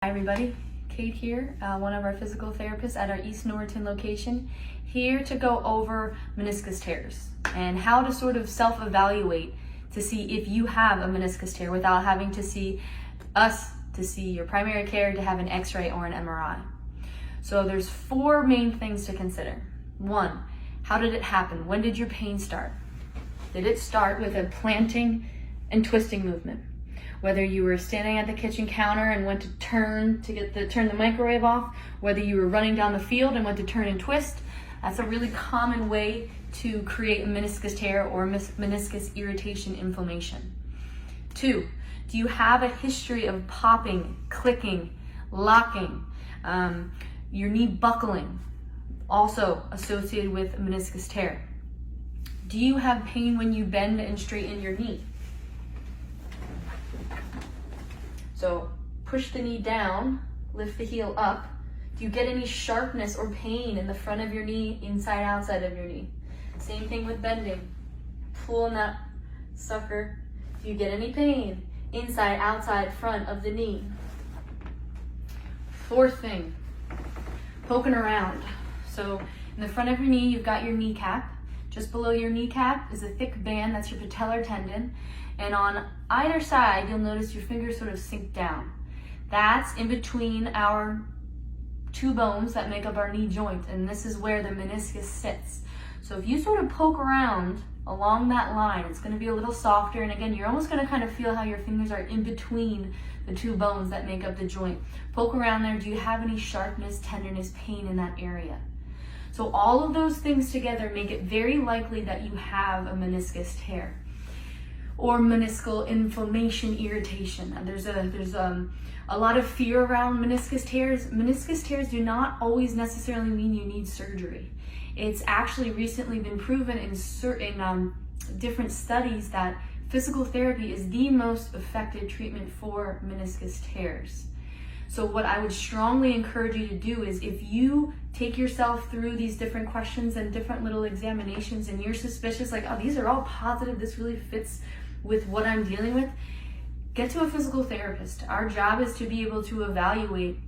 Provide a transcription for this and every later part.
Hi everybody, Kate here, one of our physical therapists at our East Norristown location, here to go over meniscus tears and how to sort of self-evaluate to see if you have a meniscus tear without having to see us to see your primary care, to have an x-ray or an MRI. So there's four main things to consider. One, how did it happen? When did your pain start? Did it start with a planting and twisting movement? Whether you were standing at the kitchen counter and went to turn the microwave off, whether you were running down the field and went to turn and twist, that's a really common way to create a meniscus tear or meniscus irritation inflammation. Two, do you have a history of popping, clicking, locking, your knee buckling, also associated with a meniscus tear? Do you have pain when you bend and straighten your knee? So push the knee down, lift the heel up. Do you get any sharpness or pain in the front of your knee, inside, outside of your knee? Same thing with bending. Pulling that sucker. Do you get any pain inside, outside, front of the knee? Fourth thing, poking around. So in the front of your knee, you've got your kneecap. Just below your kneecap is a thick band, that's your patellar tendon. And on either side, you'll notice your fingers sort of sink down. That's in between our two bones that make up our knee joint, and this is where the meniscus sits. So if you sort of poke around along that line, it's going to be a little softer, and again, you're almost going to kind of feel how your fingers are in between the two bones that make up the joint. Poke around there. Do you have any sharpness, tenderness, pain in that area? So all of those things together make it very likely that you have a meniscus tear or meniscal inflammation, irritation. And there's a lot of fear around meniscus tears. Meniscus tears do not always necessarily mean you need surgery. It's actually recently been proven in certain different studies that physical therapy is the most effective treatment for meniscus tears. So what I would strongly encourage you to do is, if you take yourself through these different questions and different little examinations and you're suspicious, like, oh, these are all positive, this really fits with what I'm dealing with, get to a physical therapist. Our job is to be able to evaluate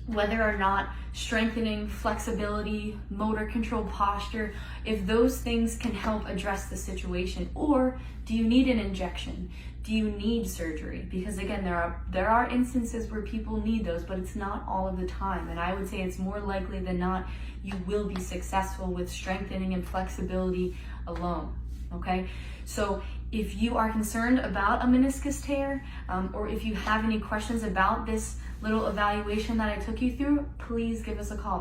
whether or not strengthening, flexibility, motor control, posture, if those things can help address the situation. Or do you need an injection? Do you need surgery? Because again, there are instances where people need those, but it's not all of the time. And I would say it's more likely than not you will be successful with strengthening and flexibility alone. Okay, so if you are concerned about a meniscus tear, or if you have any questions about this little evaluation that I took you through, please give us a call.